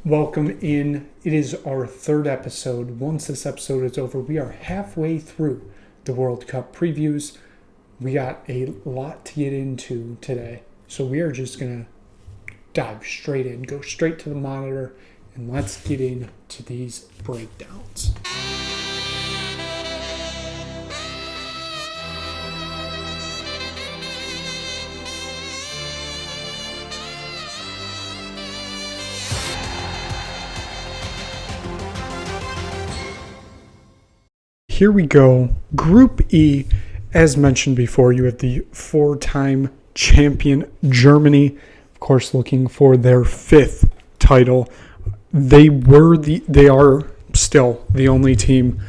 Welcome in. It is our third episode. Once this episode is over, we are halfway through the World Cup previews. We got a lot to get into today, so we are just going to dive straight in, go straight to the monitor, and let's get into these breakdowns. Here we go. Group E, as mentioned before, you have the four-time champion Germany, of course, looking for their fifth title. They are still the only team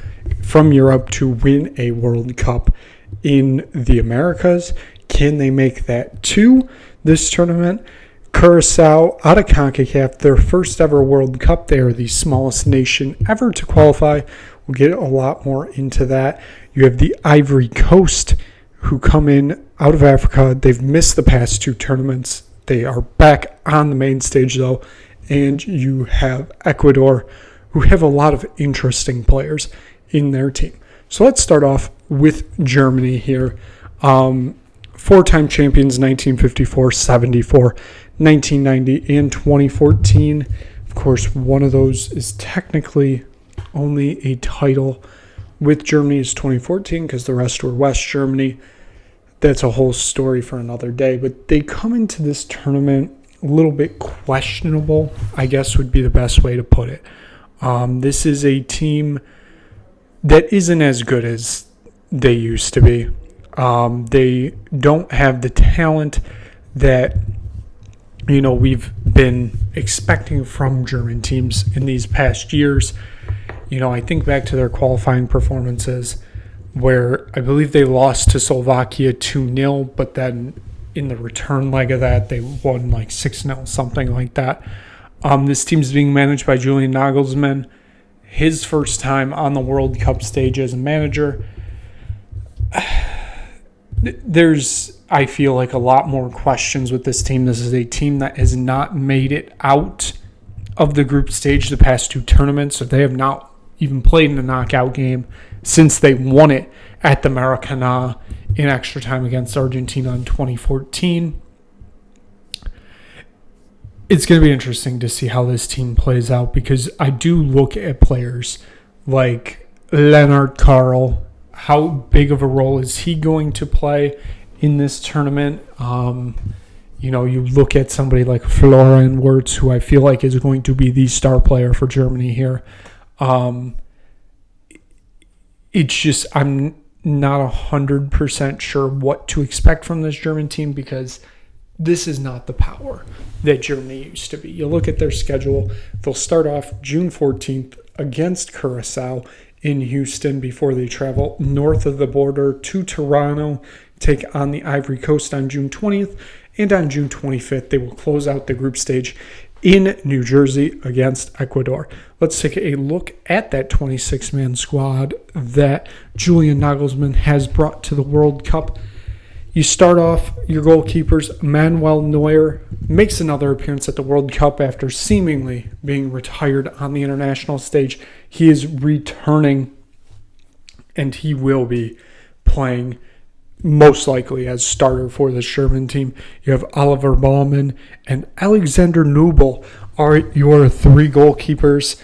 from Europe to win a World Cup in the Americas. Can they make that to this tournament? Curaçao out of CONCACAF, their first ever World Cup. They are the smallest nation ever to qualify. We'll get a lot more into that. You have the Ivory Coast, who come in out of Africa. They've missed the past two tournaments. They are back on the main stage, though. And you have Ecuador, who have a lot of interesting players in their team. So let's start off with Germany here. Four-time champions, 1954, 74, 1990, and 2014. Of course, one of those is technically only a title with Germany is 2014 because the rest were West Germany. That's a whole story for another day. But they come into this tournament a little bit questionable, I guess would be the best way to put it. This is a team that isn't as good as they used to be. They don't have the talent that we've been expecting from German teams in these past years. I think back to their qualifying performances where I believe they lost to Slovakia 2-0, but then in the return leg of that, they won like 6-0, something like that. This team's being managed by Julian Nagelsmann. His first time on the World Cup stage as a manager. There's, I feel like, a lot more questions with this team. This is a team that has not made it out of the group stage the past two tournaments, so they have not even played in a knockout game since they won it at the Maracanã in extra time against Argentina in 2014. It's going to be interesting to see how this team plays out because I do look at players like Leonard Carl. How big of a role is he going to play in this tournament? You look at somebody like Florian Wirtz, who I feel like is going to be the star player for Germany here. It's just I'm not 100% sure what to expect from this German team because this is not the power that Germany used to be. You look at their schedule, they'll start off June 14th against Curaçao in Houston before they travel north of the border to Toronto, take on the Ivory Coast on June 20th, and on June 25th, they will close out the group stage in New Jersey against Ecuador. Let's take a look at that 26-man squad that Julian Nagelsmann has brought to the World Cup. You start off your goalkeepers. Manuel Neuer makes another appearance at the World Cup after seemingly being retired on the international stage. He is returning, and he will be playing most likely as starter for the German team. You have Oliver Baumann and Alexander Nubel are your three goalkeepers.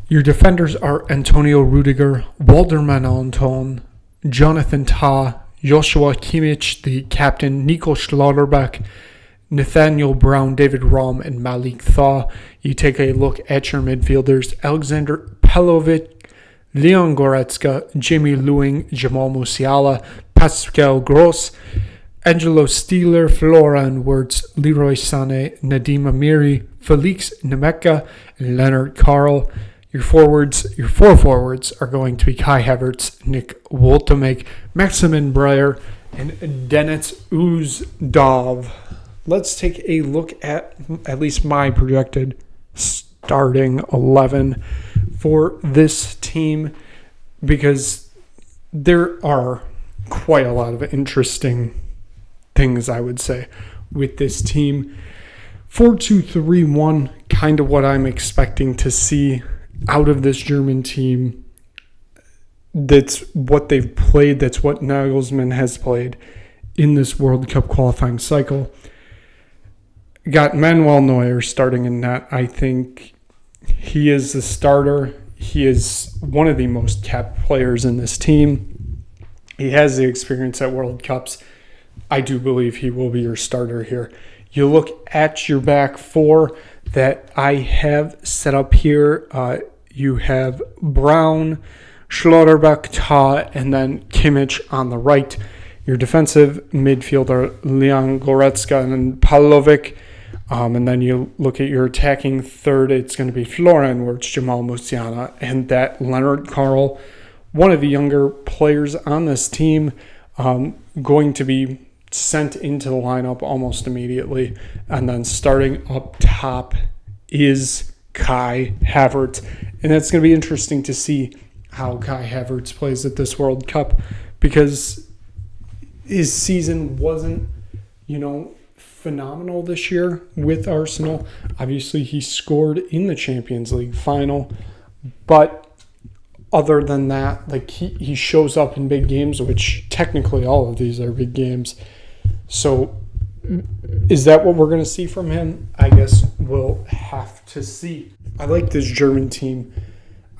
Your defenders are Antonio Rudiger, Waldemar Anton, Jonathan Tah, Joshua Kimmich, the captain, Nico Schlotterbeck, Nathaniel Brown, David Raum, and Malik Thaw. You take a look at your midfielders, Alexander Pelovic, Leon Goretzka, Jamie Lewing, Jamal Musiala, Pascal Gross, Angelo Stieler, Florian Wirtz, Leroy Sané, Nadim Amiri, Felix Nemeka, and Leonard Carl. Your four forwards are going to be Kai Havertz, Nick Woltemake, Maximin Breyer, and Dennis Uzdov. Let's take a look at least my projected starting 11 for this team because there are quite a lot of interesting things, I would say, with this team. 4-2-3-1, kind of what I'm expecting to see out of this German team. That's what they've played. That's what Nagelsmann has played in this World Cup qualifying cycle. Got Manuel Neuer starting in net. I think he is the starter. He is one of the most capped players in this team. He has the experience at World Cups. I do believe he will be your starter here. You look at your back four that I have set up here. You have Brown, Schlotterbeck, Ta, and then Kimmich on the right. Your defensive midfielder, Leon Goretzka and Pavlovic. And then you look at your attacking third, it's going to be Florian Wirtz, Jamal Musiala, and that Leonard Carl, one of the younger players on this team, going to be sent into the lineup almost immediately. And then starting up top is Kai Havertz. And it's going to be interesting to see how Kai Havertz plays at this World Cup, because his season wasn't, phenomenal this year with Arsenal. Obviously, he scored in the Champions League final, but other than that, he shows up in big games, which technically all of these are big games. So is that what we're going to see from him? I guess we'll have to see. I like this German team.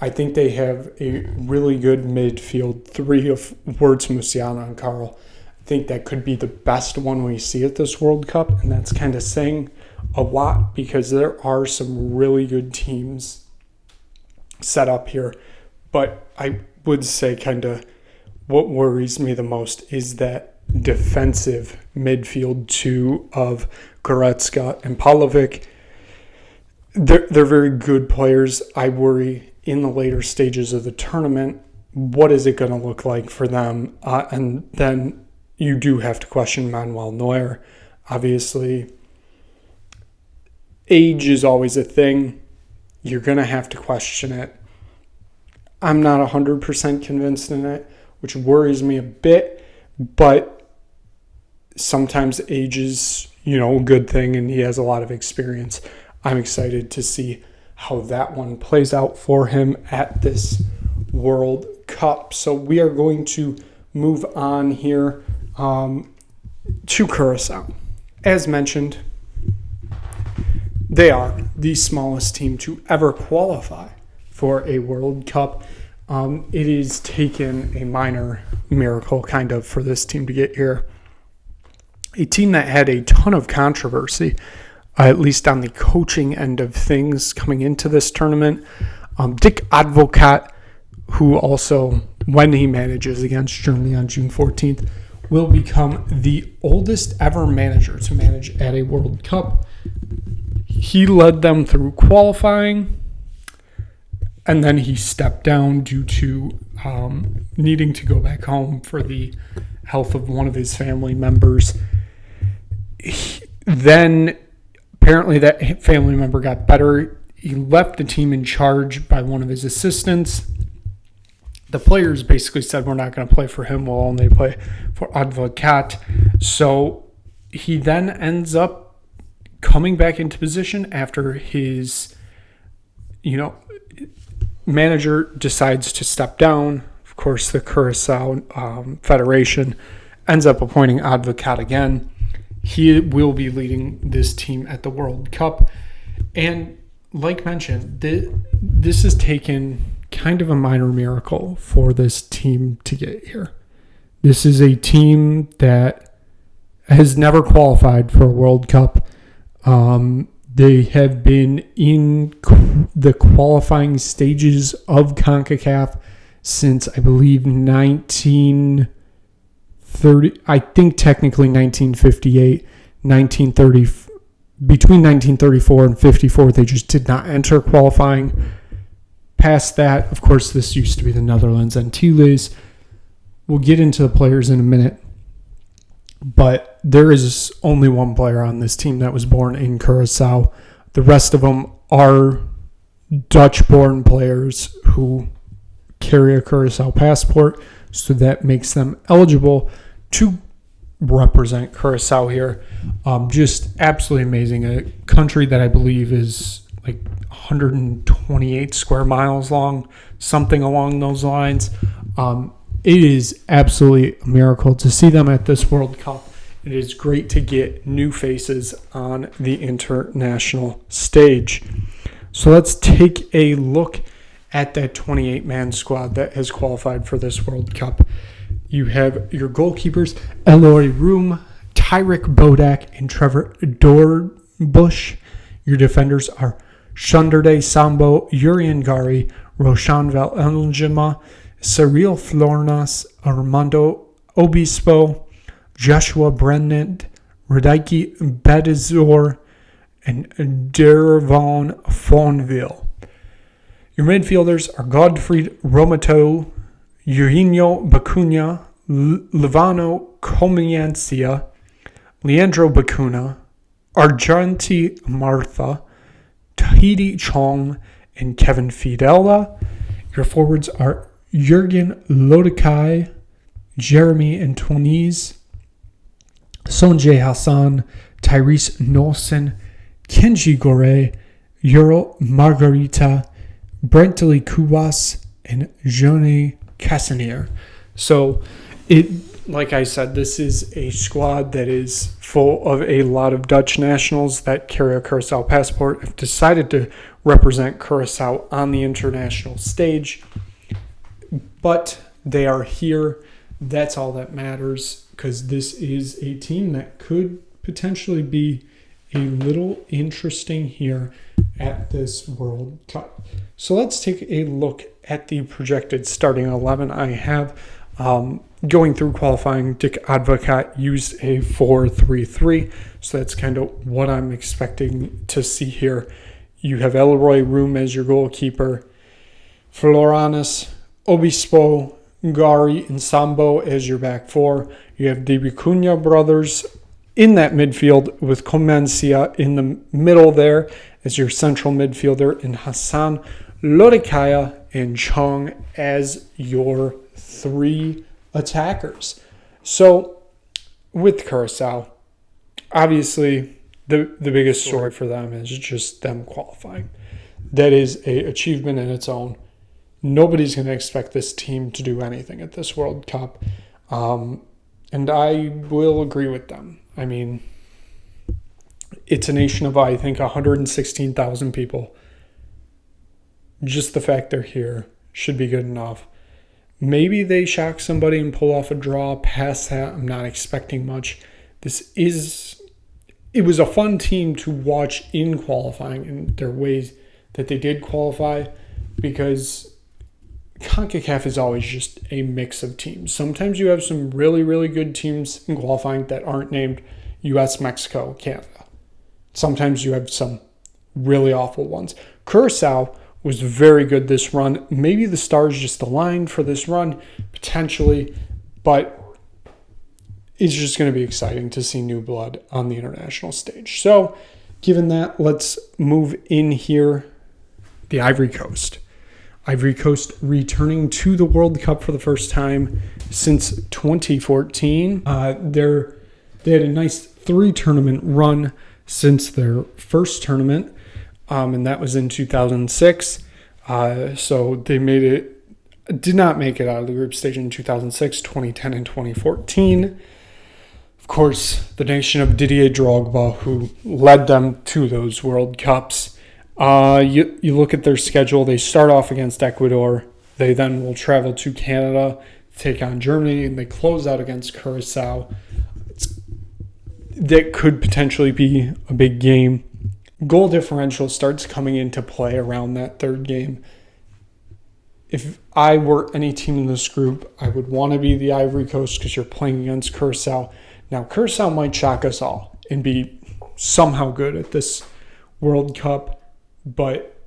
I think they have a really good midfield three of Wirtz, Musiala, and Carl. I think that could be the best one we see at this World Cup, and that's kind of saying a lot because there are some really good teams set up here. But I would say kind of what worries me the most is that defensive midfield two of Goretzka and Pavlovic. They're very good players. I worry in the later stages of the tournament, what is it going to look like for them? And then you do have to question Manuel Neuer. Obviously, age is always a thing. You're going to have to question it. I'm not 100% convinced in it, which worries me a bit, but sometimes age is, a good thing, and he has a lot of experience. I'm excited to see how that one plays out for him at this World Cup. So we are going to move on here to Curaçao. As mentioned, they are the smallest team to ever qualify for a World Cup. It is taken a minor miracle kind of for this team to get here. A team that had a ton of controversy, at least on the coaching end of things coming into this tournament. Dick Advocat, who also, when he manages against Germany on June 14th, will become the oldest ever manager to manage at a World Cup. He led them through qualifying, and then he stepped down due to needing to go back home for the health of one of his family members. Then, apparently that family member got better. He left the team in charge by one of his assistants. The players basically said, we're not going to play for him. We'll only play for Advocat. So he then ends up coming back into position after his, manager decides to step down. Of course, the Curaçao Federation ends up appointing Advocat again. He will be leading this team at the World Cup. And like mentioned, this has taken kind of a minor miracle for this team to get here. This is a team that has never qualified for a World Cup. They have been in the qualifying stages of CONCACAF since, I believe, 1930. I think technically 1958, 1930. Between 1934 and 54, they just did not enter qualifying. Past that, of course, this used to be the Netherlands Antilles. We'll get into the players in a minute. But there is only one player on this team that was born in Curaçao. The rest of them are Dutch-born players who carry a Curaçao passport, so that makes them eligible to represent Curaçao here. Just absolutely amazing. A country that I believe is like 128 square miles long, something along those lines. It is absolutely a miracle to see them at this World Cup. It is great to get new faces on the international stage. So let's take a look at that 28-man squad that has qualified for this World Cup. You have your goalkeepers, Eloy Room, Tyrick Bodak, and Trevor Dorbush. Your defenders are Shunderde Sambo, Urian Gari, Roshan Valenjima, Cyril Flornas, Armando Obispo, Joshua Brennan, Radike Badizor, and Dervon Fonville. Your midfielders are Godfried Romato, Eugenio Bacuna, Livano Comiancia, Leandro Bacuna, Argenti Martha, Tahiti Chong, and Kevin Fidela. Your forwards are Jurgen Lodekai, Jeremy Antonis, Sonjay Hassan, Tyrese Nolson, Kenji Gore, Euro Margarita, Brentley Kuwas, and Johnny Casimir. So, like I said, this is a squad that is full of a lot of Dutch nationals that carry a Curaçao passport, have decided to represent Curaçao on the international stage. But they are here. That's all that matters, because this is a team that could potentially be a little interesting here at this World Cup. So let's take a look at the projected starting 11. I have, going through qualifying, Dick Advocat used a 4-3-3. So that's kind of what I'm expecting to see here. You have Elroy Room as your goalkeeper, Floranis, Obispo, Gari, and Sambo as your back four. You have the Vicuña brothers in that midfield with Comencia in the middle there as your central midfielder, and Hassan, Lodekaya, and Chong as your three attackers. So with Curaçao, obviously the biggest story for them is just them qualifying. That is an achievement in its own. Nobody's going to expect this team to do anything at this World Cup. And I will agree with them. I mean, it's a nation of, I think, 116,000 people. Just the fact they're here should be good enough. Maybe they shock somebody and pull off a draw. Past that, I'm not expecting much. It was a fun team to watch in qualifying, and their ways that they did qualify, because CONCACAF is always just a mix of teams. Sometimes you have some really, really good teams in qualifying that aren't named US, Mexico, Canada. Sometimes you have some really awful ones. Curaçao was very good this run. Maybe the stars just aligned for this run, potentially, but it's just going to be exciting to see new blood on the international stage. So, given that, let's move in here. The Ivory Coast. Ivory Coast returning to the World Cup for the first time since 2014. They had a nice 3-tournament run since their first tournament, and that was in 2006. So they did not make it out of the group stage in 2006, 2010, and 2014. Of course, the nation of Didier Drogba, who led them to those World Cups. You look at their schedule. They start off against Ecuador. They then will travel to Canada, take on Germany, and they close out against Curaçao. That could potentially be a big game. Goal differential starts coming into play around that third game. If I were any team in this group, I would want to be the Ivory Coast because you're playing against Curaçao. Now, Curaçao might shock us all and be somehow good at this World Cup, but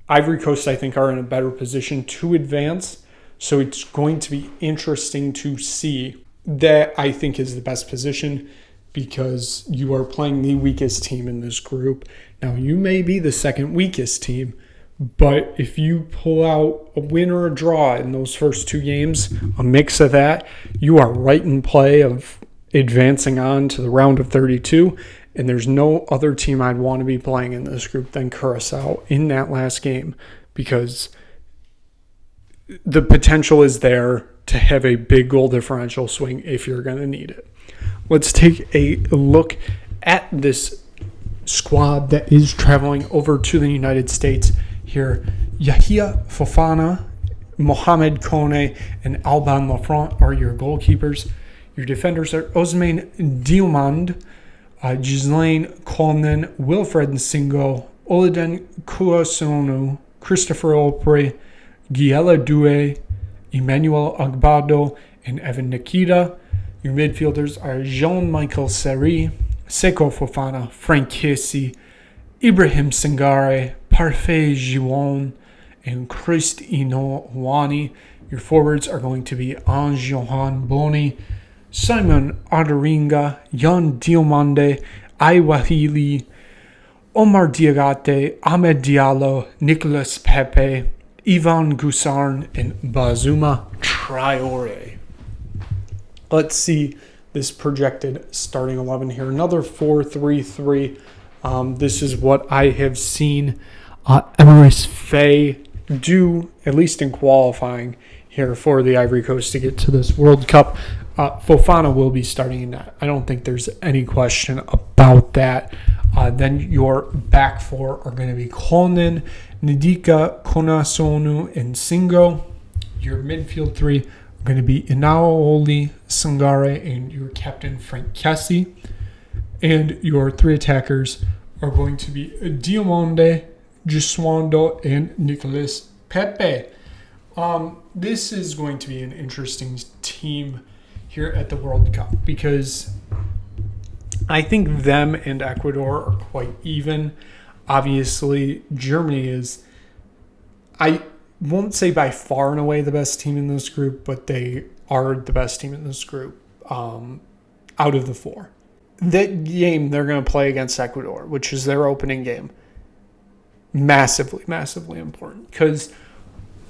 Ivory Coast, I think, are in a better position to advance. So it's going to be interesting to see. That, I think, is the best position because you are playing the weakest team in this group. Now, you may be the second weakest team, but if you pull out a win or a draw in those first two games, a mix of that, you are right in play of advancing on to the round of 32. And there's no other team I'd want to be playing in this group than Curaçao in that last game, because the potential is there to have a big goal differential swing if you're going to need it. Let's take a look at this squad that is traveling over to the United States here. Yahia Fofana, Mohamed Kone, and Alban Lafront are your goalkeepers. Your defenders are Ousmane Diomande, Ghislaine Colnan, Wilfred Nsingo, Oluden Kuasonu, Christopher Opre, Giela Due, Emmanuel Agbado, and Evan Nikita. Your midfielders are Jean-Michael Seri, Seko Fofana, Frank Kessie, Ibrahim Sangare, Parfait Giron, and Christino Wani. Your forwards are going to be Ange Johan Boni, Simon Adaringa, Jan Diomande, Aiwahili, Omar Diagate, Ahmed Diallo, Nicolas Pepe, Ivan Gusarn, and Bazuma Traore. Let's see this projected starting 11 here. Another 4-3-3. This is what I have seen Emirates Faye do, at least in qualifying here for the Ivory Coast to get to this World Cup. Fofana will be starting in that. I don't think there's any question about that. Then your back four are going to be Kolnin, Ndika, Konasonu, and Singo. Your midfield three are going to be Inaoli, Sangare, and your captain Frank Kessie. And your three attackers are going to be Diomande, Giswando, and Nicolas Pepe. This is going to be an interesting team here at the World Cup, because I think them and Ecuador are quite even. Obviously, Germany is, I won't say by far and away the best team in this group, but they are the best team in this group out of the four. That game they're going to play against Ecuador, which is their opening game, massively, massively important, because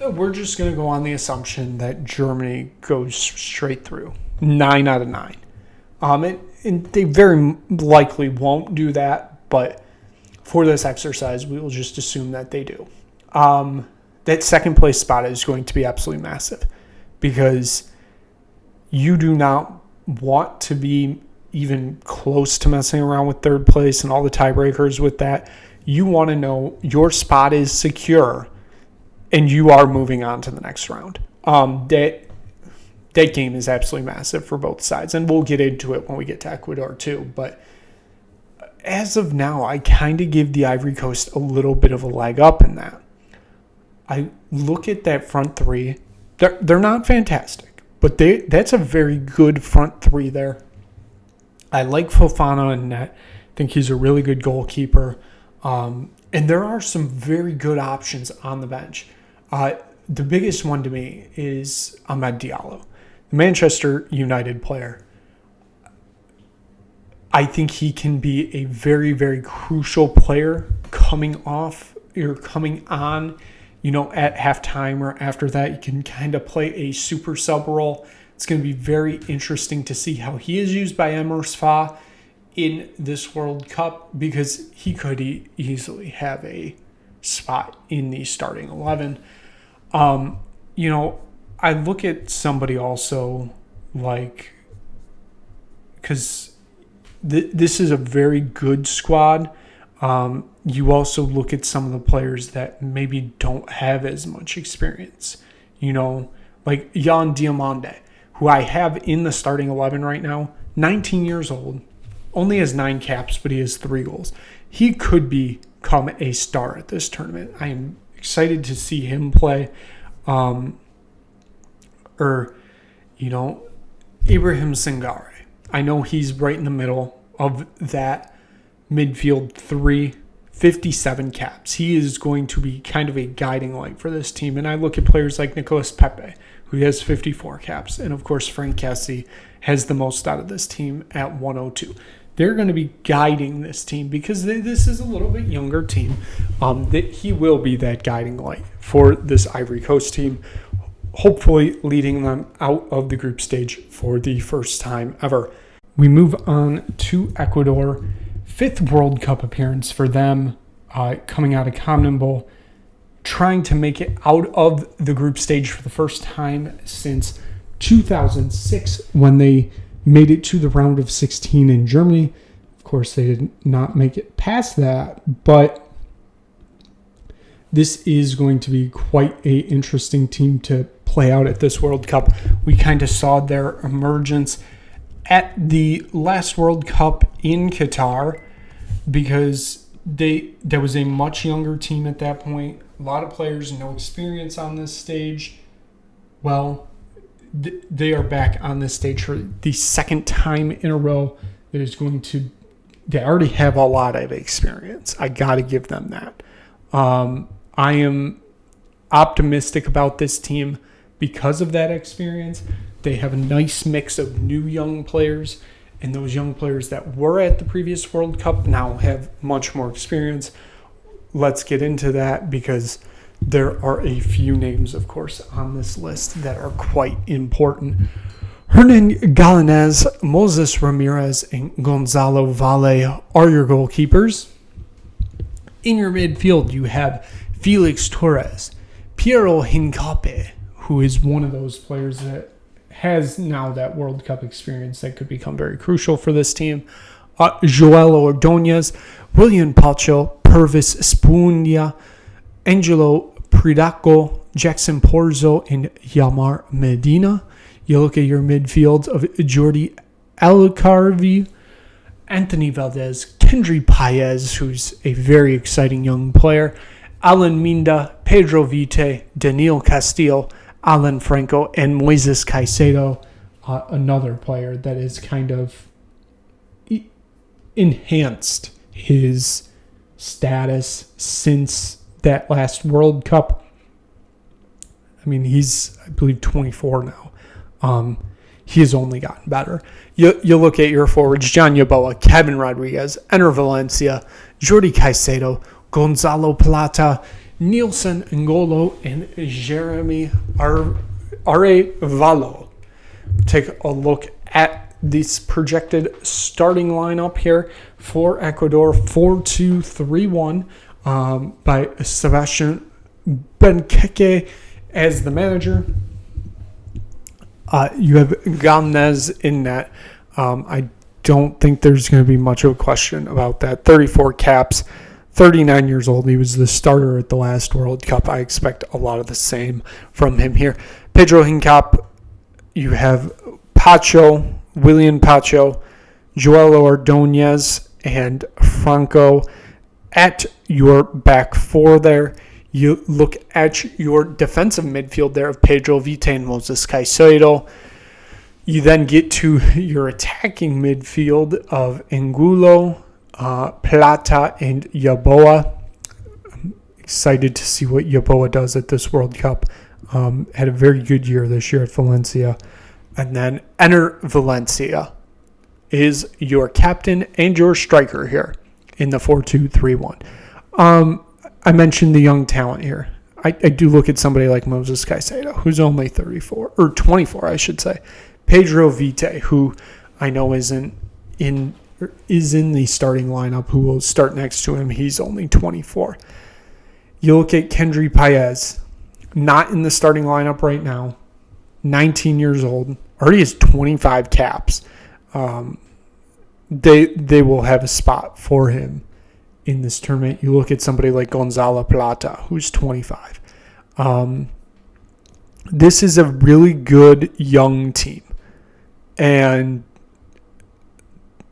we're just going to go on the assumption that Germany goes straight through. 9 out of 9. And they very likely won't do that, but for this exercise, we will just assume that they do. That second place spot is going to be absolutely massive, because you do not want to be even close to messing around with third place and all the tiebreakers with that. You want to know your spot is secure and you are moving on to the next round. That game is absolutely massive for both sides, and we'll get into it when we get to Ecuador too. But as of now, I kind of give the Ivory Coast a little bit of a leg up in that. I look at that front three. They're not fantastic, but that's a very good front three there. I like Fofana in net. I think he's a really good goalkeeper. And there are some very good options on the bench. The biggest one to me is Ahmed Diallo, the Manchester United player. I think he can be a very, very crucial player coming on, at halftime or after that. You can kind of play a super sub role. It's going to be very interesting to see how he is used by Emers Fa in this World Cup, because he could easily have a spot in the starting 11. I look at somebody also because this is a very good squad. You also look at some of the players that maybe don't have as much experience, like Jan Diomande, who I have in the starting 11 right now, 19 years old, only has 9 caps, but he has 3 goals. He could become a star at this tournament. I am excited to see him play. Ibrahim Sangare. I know he's right in the middle of that midfield 3, 57 caps. He is going to be kind of a guiding light for this team. And I look at players like Nicolas Pepe, who has 54 caps. And, of course, Frank Kessie has the most out of this team at 102. They're going to be guiding this team because this is a little bit younger team. That he will be that guiding light for this Ivory Coast team, hopefully leading them out of the group stage for the first time ever. We move on to Ecuador. 5th World Cup appearance for them, coming out of CONMEBOL, trying to make it out of the group stage for the first time since 2006 when they made it to the round of 16 in Germany. Of course, they did not make it past that, but this is going to be quite an interesting team to play out at this World Cup. We kind of saw their emergence at the last World Cup in Qatar because there was a much younger team at that point. A lot of players, no experience on this stage. Well, they are back on this stage for the second time in a row. They already have a lot of experience. I got to give them that. I am optimistic about this team because of that experience. They have a nice mix of new young players, and those young players that were at the previous World Cup now have much more experience. Let's get into that because there are a few names, of course, on this list that are quite important. Hernan Galanez, Moses Ramirez, and Gonzalo Valle are your goalkeepers. In your midfield, you have Felix Torres, Piero Hincape, who is one of those players that has now that World Cup experience that could become very crucial for this team. Joel Ordonez, William Pacho, Purvis Spundia, Angelo Pridaco, Jackson Porzo, and Yamar Medina. You look at your midfield of Jordi Alcarvi, Anthony Valdez, Kendry Paez, who's a very exciting young player, Alan Minda, Pedro Vite, Daniel Castillo, Alan Franco, and Moises Caicedo, another player that has kind of enhanced his status since that last World Cup. I mean, he's, I believe, 24 now. He has only gotten better. You look at your forwards, John Yeboah, Kevin Rodriguez, Ener Valencia, Jordi Caicedo, Gonzalo Plata, Nielsen Ngolo, and Jeremy Arevalo. Take a look at this projected starting lineup here for Ecuador. 4-2-3-1 by Sebastian Benkeke as the manager. You have Gamnez in net. I don't think there's going to be much of a question about that. 34 caps, 39 years old. He was the starter at the last World Cup. I expect a lot of the same from him here. Pedro Hincap, you have Pacho, William Pacho, Joel Ordonez, and Franco at your back four there. You look at your defensive midfield there of Pedro Vite and Moses Caicedo. You then get to your attacking midfield of Angulo, Plata, and Yeboah. I'm excited to see what Yeboah does at this World Cup. Had a very good year this year at Valencia. And then Ener Valencia is your captain and your striker here in the 4-2-3-1. I mentioned the young talent here. I do look at somebody like Moses Caicedo, who's only 34, or 24, I should say. Pedro Vite, who I know is in the starting lineup, who will start next to him. He's only 24. You look at Kendry Paez, not in the starting lineup right now, 19 years old, already has 25 caps. They will have a spot for him in this tournament. You look at somebody like Gonzalo Plata, who's 25. This is a really good young team. And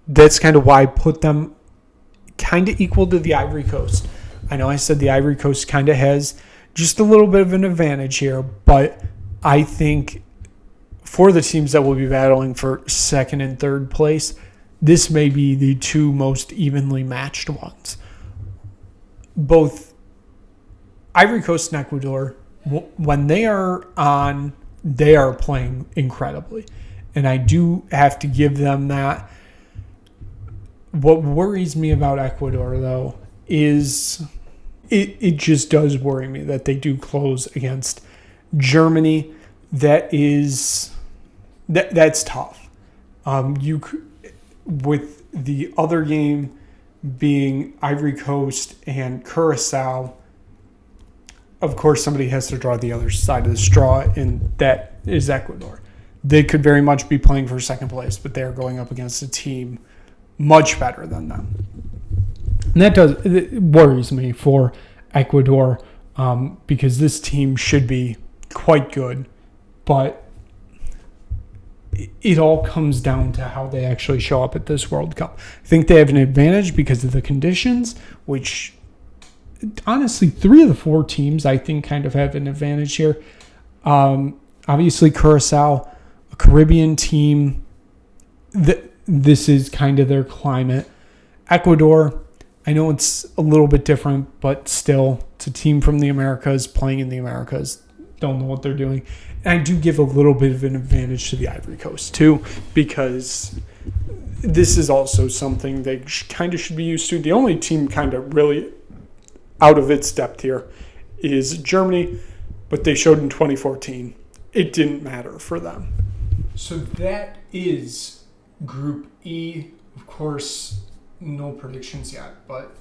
that's kind of why I put them kind of equal to the Ivory Coast. I know I said the Ivory Coast kind of has just a little bit of an advantage here, but I think for the teams that will be battling for second and third place, this may be the two most evenly matched ones. Both Ivory Coast and Ecuador, when they are on, they are playing incredibly. And I do have to give them that. What worries me about Ecuador, though, is it just does worry me that they do close against Germany. That's tough. with the other game being Ivory Coast and Curaçao. Of course, somebody has to draw the other side of the straw, and that is Ecuador. They could very much be playing for second place, but they're going up against a team much better than them. And it worries me for Ecuador because this team should be quite good, but it all comes down to how they actually show up at this World Cup. I think they have an advantage because of the conditions, which honestly 3 of the 4 teams I think kind of have an advantage here. Obviously Curaçao, a Caribbean team, this is kind of their climate. Ecuador, I know it's a little bit different, but still, it's a team from the Americas playing in the Americas. Don't know what they're doing. And I do give a little bit of an advantage to the Ivory Coast, too, because this is also something they kind of should be used to. The only team kind of really out of its depth here is Germany, but they showed in 2014 it didn't matter for them. So that is Group E. Of course, no predictions yet, but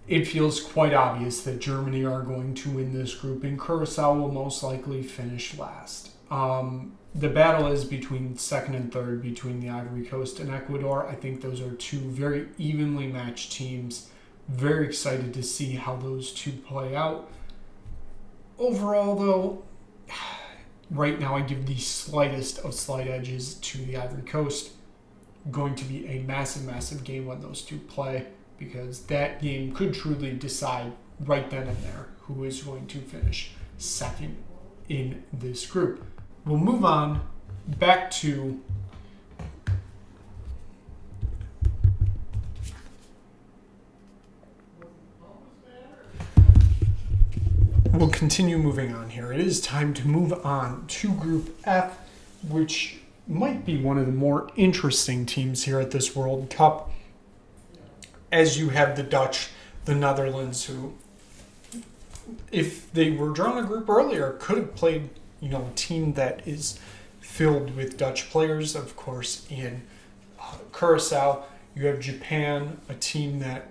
it feels quite obvious that Germany are going to win this group, and Curaçao will most likely finish last. The battle is between second and third between the Ivory Coast and Ecuador. I think those are 2 very evenly matched teams. Very excited to see how those 2 play out. Overall, though, right now I give the slightest of slight edges to the Ivory Coast. Going to be a massive, massive game when those 2 play, because that game could truly decide right then and there who is going to finish second in this group. We'll move on back to we'll continue moving on here. It is time to move on to Group F, which might be one of the more interesting teams here at this World Cup, as you have the Dutch, the Netherlands, who, if they were drawn a group earlier, could have played, a team that is filled with Dutch players. Of course, in Curaçao, you have Japan, a team that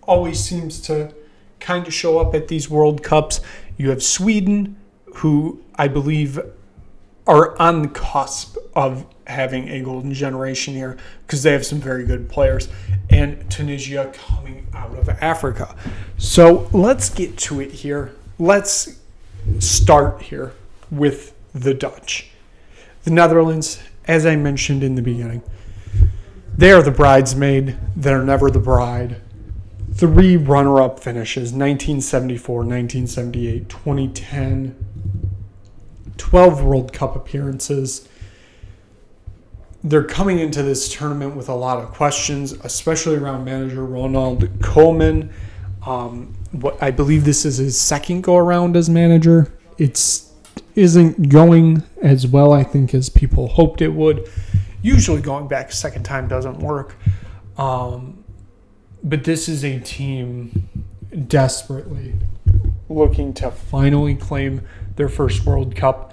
always seems to kind of show up at these World Cups. You have Sweden, who I believe are on the cusp of having a golden generation here because they have some very good players, and Tunisia coming out of Africa. So let's get to it here. Let's start here with the Dutch. The Netherlands, as I mentioned in the beginning, they are the bridesmaid that are never the bride. 3 runner-up finishes, 1974, 1978, 2010, 12 World Cup appearances. They're coming into this tournament with a lot of questions, especially around manager Ronald Koeman. I believe this is his second go-around as manager. It isn't going as well, I think, as people hoped it would. Usually going back a second time doesn't work. But this is a team desperately looking to finally claim their first World Cup.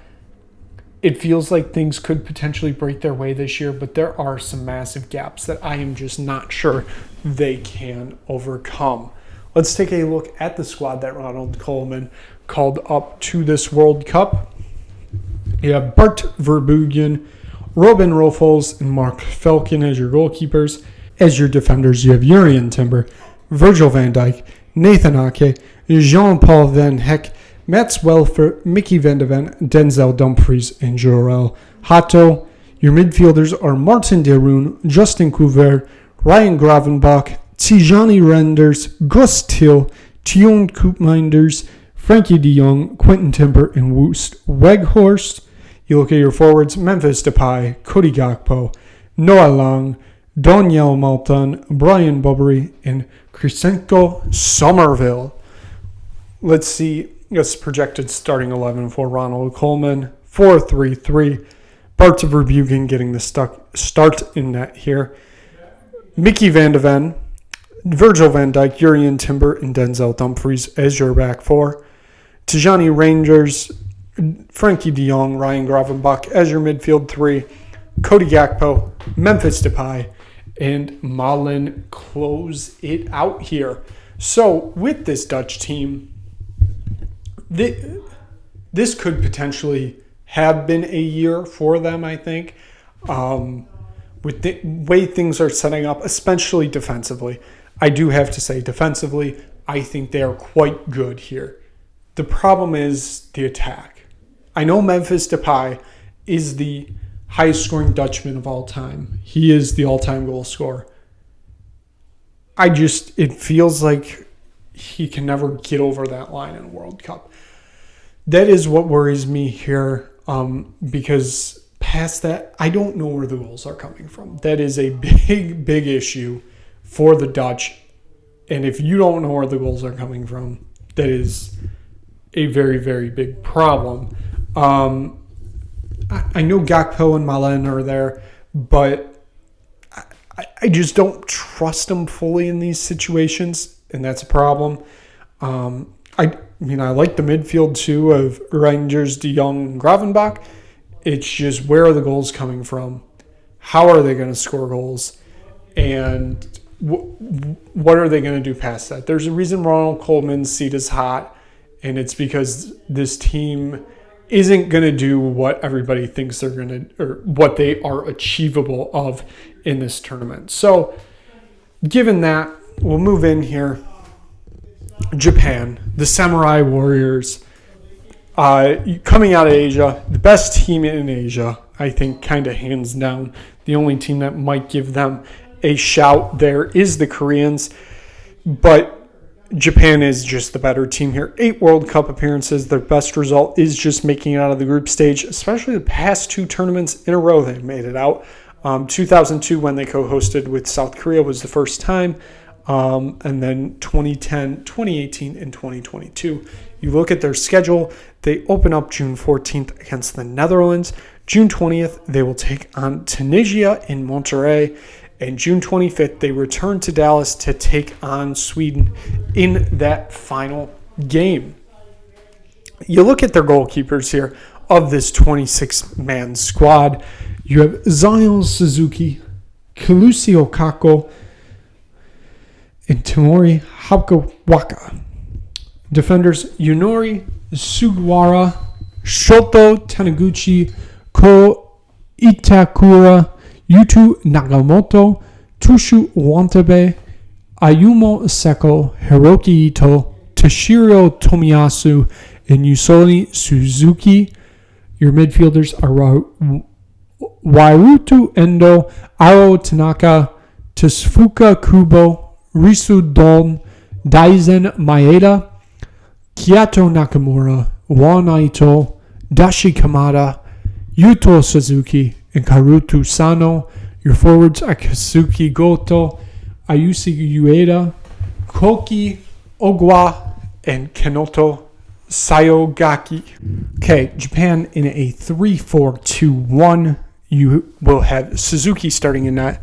It feels like things could potentially break their way this year, but there are some massive gaps that I am just not sure they can overcome. Let's take a look at the squad that Ronald Koeman called up to this World Cup. You have Bart Verbruggen, Robin Roefels, and Mark Falcon as your goalkeepers. As your defenders, you have Jurrien Timber, Virgil van Dijk, Nathan Ake, Jean-Paul Van Hek, Mats Welfer, Mickey van de Ven, Denzel Dumfries, and Jorel Hato. Your midfielders are Martin de Roon, Justin Couvreur, Ryan Gravenbach, Tijani Renders, Gus Till, Tion Koopminders, Frankie de Jong, Quentin Timber, and Woest Weghorst. You look at your forwards, Memphis Depay, Cody Gakpo, Noah Lang, Daniel Malton, Brian Bobbery, and Krisenko Somerville. Let's see this projected starting 11 for Ronald Koeman. 4-3-3. Bart Verbruggen getting the start in net here. Mickey van de Ven, Virgil van Dijk, Jurrien Timber, and Denzel Dumfries as your back four. Tijani Rangers, Frankie de Jong, Ryan Gravenbach as your midfield three. Cody Gakpo, Memphis Depay, and Malen close it out here. So with this Dutch team, this could potentially have been a year for them, I think. With the way things are setting up, especially defensively. I do have to say, defensively, I think they are quite good here. The problem is the attack. I know Memphis Depay is the highest scoring Dutchman of all time. He is the all-time goal scorer. It feels like he can never get over that line in a World Cup. That is what worries me here, because past that, I don't know where the goals are coming from. That is a big, big issue for the Dutch. And if you don't know where the goals are coming from, that is a very, very big problem. I know Gakpo and Malen are there, but I just don't trust them fully in these situations, and that's a problem. I like the midfield too of Rangers, De Jong, and Gravenbach. It's just, where are the goals coming from? How are they going to score goals? And what are they going to do past that? There's a reason Ronald Koeman's seat is hot, and it's because this team isn't going to do what everybody thinks they're going to, or what they are achievable of in this tournament. So, given that, we'll move in here. Japan, the Samurai Warriors, coming out of Asia, the best team in Asia, I think, kind of hands down. The only team that might give them a shout there is the Koreans, but Japan is just the better team here. 8 World Cup appearances. Their best result is just making it out of the group stage, especially the past 2 tournaments in a row they've made it out. 2002, when they co-hosted with South Korea, was the first time. And then 2010, 2018, and 2022. You look at their schedule, they open up June 14th against the Netherlands. June 20th, they will take on Tunisia in Monterrey. And June 25th, they return to Dallas to take on Sweden in that final game. You look at their goalkeepers here of this 26-man squad. You have Zion Suzuki, Kalusi Okako, and Tamori Hapkawaka. Defenders, Yunori Sugawara, Shoto Taniguchi, Ko Itakura, Yutu Nagamoto, Tushu Watabe, Ayumu Seko, Hiroki Ito, Toshiro Tomiyasu, and Yusoni Suzuki. Your midfielders are Wairutu Endo, Aro Tanaka, Tsufuka Kubo, Risu Don, Daizen Maeda, Kiyato Nakamura, Wanaito, Dashi Kamada, Yuto Suzuki, and Karutu Sano. Your forwards are Kazuki Goto, Ayushi Ueda, Koki Ogwa, and Kenoto Sayogaki. Okay, Japan in a 3-4-2-1. You will have Suzuki starting in that.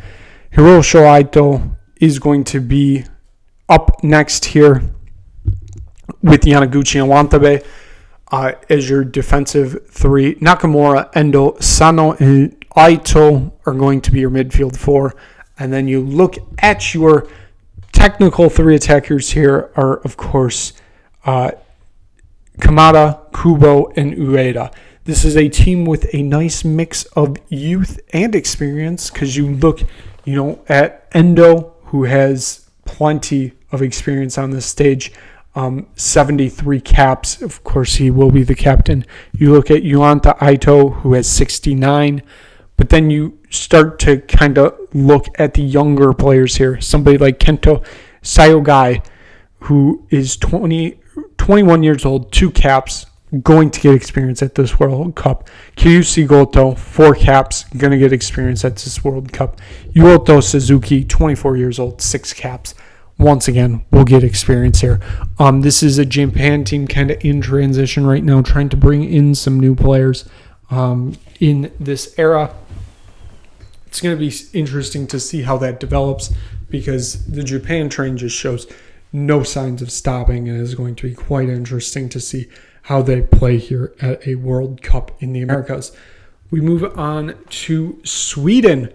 Hiroshi Aito is going to be up next here with Yanaguchi and Watabe as your defensive 3. Nakamura, Endo, Sano, and Aito are going to be your midfield 4. And then you look at your technical 3 attackers here are, of course, Kamada, Kubo, and Ueda. This is a team with a nice mix of youth and experience, because you look, at Endo, who has plenty of experience on this stage, 73 caps. Of course, he will be the captain. You look at Yuanta Aito, who has 69, but then you start to kind of look at the younger players here. Somebody like Kento Sayogai, who is 21 years old, 2 caps, going to get experience at this World Cup. Kyushi Goto, 4 caps, going to get experience at this World Cup. Yuoto Suzuki, 24 years old, 6 caps. Once again, we'll get experience here. This is a Japan team kind of in transition right now, trying to bring in some new players in this era. It's going to be interesting to see how that develops, because the Japan train just shows no signs of stopping, and is going to be quite interesting to see how they play here at a World Cup in the Americas. We move on to Sweden,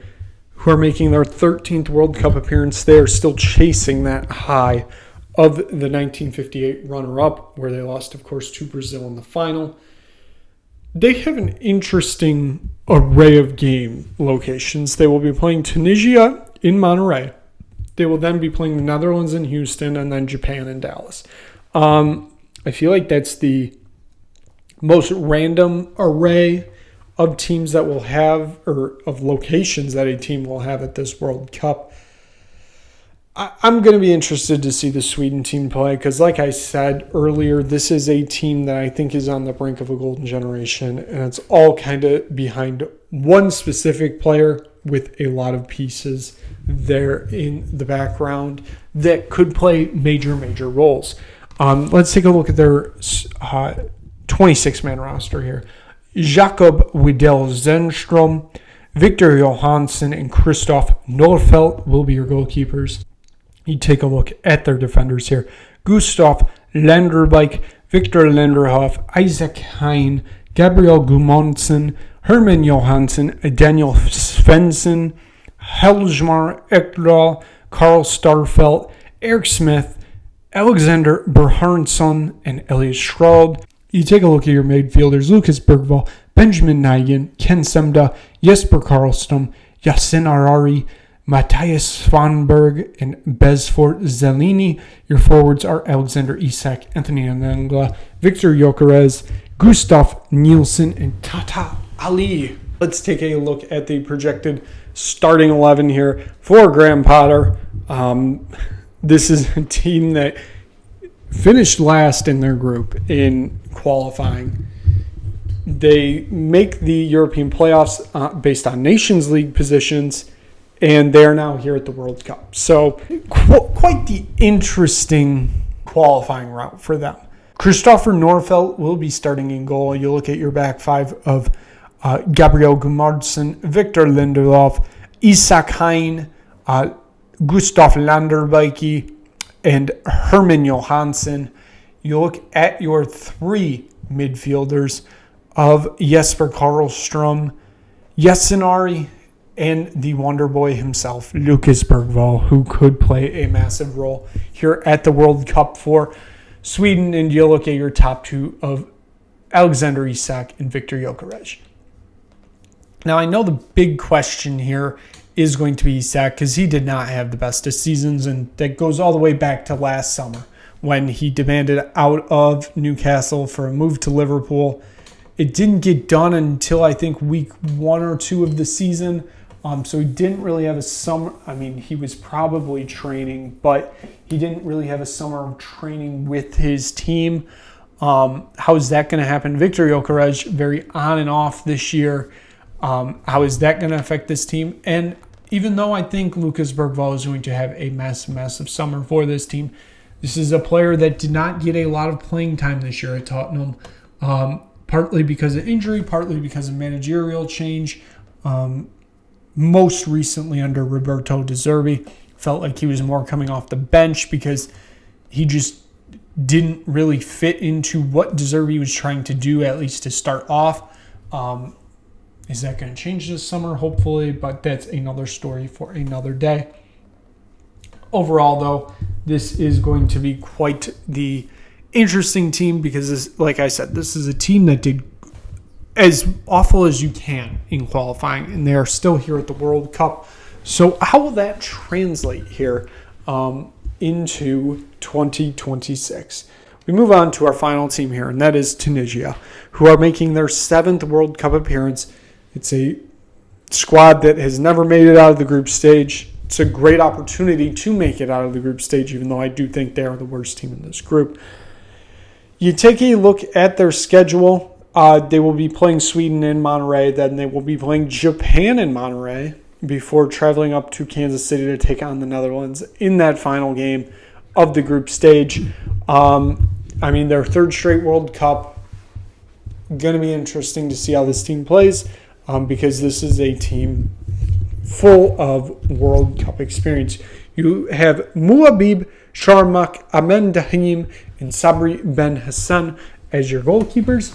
who are making their 13th World Cup appearance. They are still chasing that high of the 1958 runner-up, where they lost, of course, to Brazil in the final. They have an interesting array of game locations. They will be playing Tunisia in Monterrey. They will then be playing the Netherlands in Houston, and then Japan in Dallas. I feel like that's the most random array of teams that will have, or of locations that a team will have at this World Cup. I'm going to be interested to see the Sweden team play because, like I said earlier, this is a team that I think is on the brink of a golden generation, and it's all kind of behind one specific player with a lot of pieces there in the background that could play major roles. Let's take a look at their 26-man roster here. Jakob Widell-Zenström, Victor Johansson, and Christoph Nordfeldt will be your goalkeepers. You take a look at their defenders here. Gustav Landerbeek, Victor Linderhoff, Isaac Hein, Gabriel Gudmundsson, Herman Johansson, Daniel Svensson, Helgmar Ekdal, Carl Starfelt, Eric Smith, Alexander Berhardsson, and Elliot Schroed. You take a look at your midfielders. Lucas Bergvall, Benjamin Nygren, Ken Semda, Jesper Karlström, Yasin Arari, Matthias Svanberg, and Besfort Zelini. Your forwards are Alexander Isak, Anthony Anangla, Victor Gyökeres, Gustav Nielsen, and Tata Ali. Let's take a look at the projected starting 11 here for Graham Potter. This is a team that finished last in their group in qualifying. They make the European playoffs based on Nations League positions, and they're now here at the World Cup. So quite the interesting qualifying route for them. Christopher Nordfeldt will be starting in goal. You look at your back five of Gabriel Gudmundsson, Victor Lindelof, Isak Hein, Gustav Landerbeek, and Herman Johansson. You look at your three midfielders of Jesper Karlström, Yasinari, and the Wonder Boy himself, Lucas Bergvall, who could play a massive role here at the World Cup for Sweden. And you look at your top two of Alexander Isak and Victor Gyökeres. Now, I know the big question here is going to be Isak because he did not have the best of seasons, and that goes all the way back to last summer when he demanded out of Newcastle for a move to Liverpool. It didn't get done until I think week 1 or 2 of the season. So he didn't really have a summer. I mean, he was probably training, but he didn't really have a summer of training with his team. How is that going to happen? Victor Gyökeres, very on and off this year. How is that going to affect this team? And even though I think Lucas Bergvall is going to have a massive summer for this team, this is a player that did not get a lot of playing time this year at Tottenham, partly because of injury, partly because of managerial change. Most recently under Roberto De Zerbi, felt like he was more coming off the bench because he just didn't really fit into what De Zerbi was trying to do, at least to start off. Is that going to change this summer? Hopefully, but that's another story for another day. Overall, though, this is going to be quite the interesting team because, this, like I said, this is a team that did as awful as you can in qualifying, and they are still here at the World Cup. So how will that translate here into 2026? We move on to our final team here, and that is Tunisia, who are making their 7th World Cup appearance. It's a squad that has never made it out of the group stage. It's a great opportunity to make it out of the group stage, even though I do think they are the worst team in this group. You take a look at their schedule. They will be playing Sweden in Monterrey, then they will be playing Japan in Monterrey before traveling up to Kansas City to take on the Netherlands in that final game of the group stage. Their 3rd straight World Cup. Going to be interesting to see how this team plays because this is a team full of World Cup experience. You have Muhabib Sharmak, Amen Dahim, and Sabri Ben Hassan as your goalkeepers.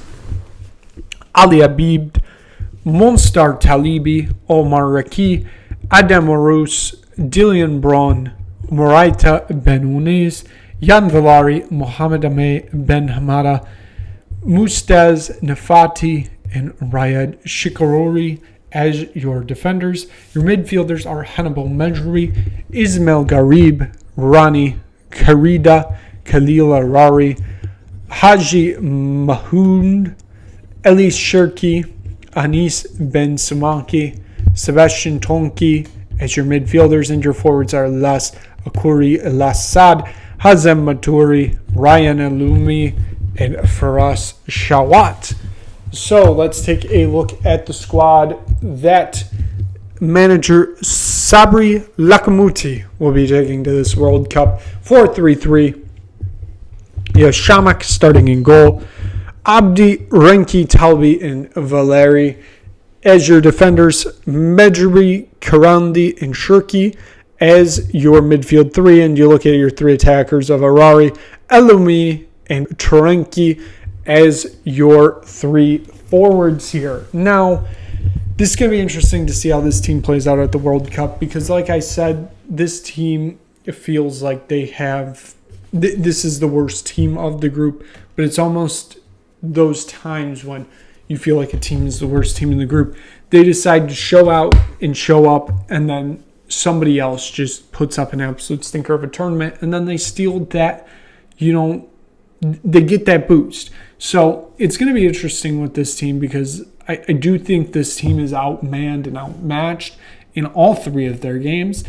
Ali Habib, Monstar Talibi, Omar Raki, Adem Arous, Dillian Braun, Moraita Benounes, Jan Villari, Mohamed Ameh Ben Hamada, Mustaz Nafati, and Riyad Shikarori as your defenders. Your midfielders are Hannibal Mejri, Ismail Garib, Rani Karida, Khalil Arari, Haji Mahound, Elis Shirki, Anis Ben Samaki, Sebastian Tonki as your midfielders, and your forwards are Las Akuri Lassad, Hazem Maturi, Ryan Alumi, and Faraz Shawat. So let's take a look at the squad that manager Sabri Lakamuti will be taking to this World Cup. 4-3-3. You have Shamak starting in goal. Abdi, Renki, Talbi, and Valeri as your defenders. Medjuri, Karandi, and Shirki as your midfield three. And you look at your three attackers of Arari, Elumi, and Tarenki as your three forwards here. Now, this is going to be interesting to see how this team plays out at the World Cup because, like I said, this team, it feels like they have this is the worst team of the group, but it's almost those times when you feel like a team is the worst team in the group. They decide to show out and show up, and then somebody else just puts up an absolute stinker of a tournament, and then they steal that, they get that boost. So it's going to be interesting with this team because I do think this team is outmanned and outmatched in all three of their games.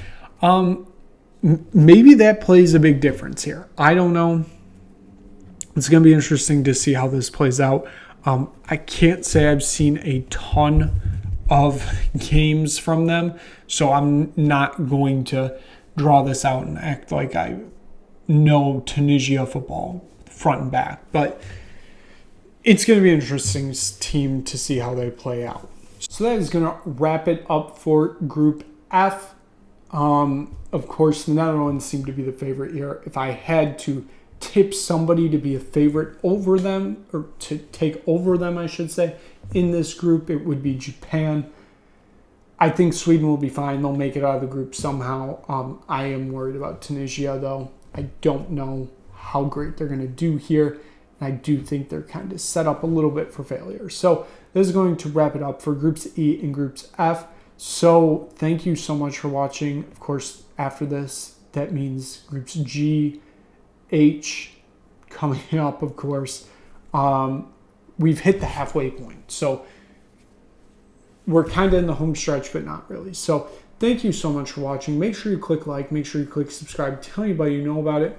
Maybe that plays a big difference here. I don't know. It's going to be interesting to see how this plays out. I can't say I've seen a ton of games from them, so I'm not going to draw this out and act like I know Tunisia football front and back. But it's going to be an interesting team to see how they play out. So that is going to wrap it up for Group F. Of course, the Netherlands seem to be the favorite here. If I had to tip somebody to be a favorite over them, or to take over them, I should say, in this group, it would be Japan. I think Sweden will be fine. They'll make it out of the group somehow. I am worried about Tunisia, though. I don't know how great they're going to do here. I do think they're kind of set up a little bit for failure. So this is going to wrap it up for Groups E and Groups F. So thank you so much for watching. Of course, after this, that means Groups G, H coming up, of course. We've hit the halfway point. So we're kind of in the home stretch, but not really. So thank you so much for watching. Make sure you click like. Make sure you click subscribe. Tell anybody you know about it.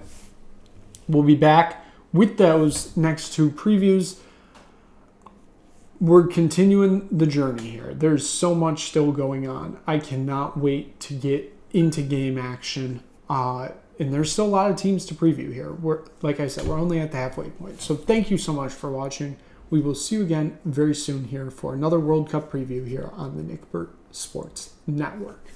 We'll be back with those next two previews. We're continuing the journey here. There's so much still going on. I cannot wait to get into game action. And there's still a lot of teams to preview here. Like I said, we're only at the halfway point. So thank you so much for watching. We will see you again very soon here for another World Cup preview here on the Nick Burt Sports Network.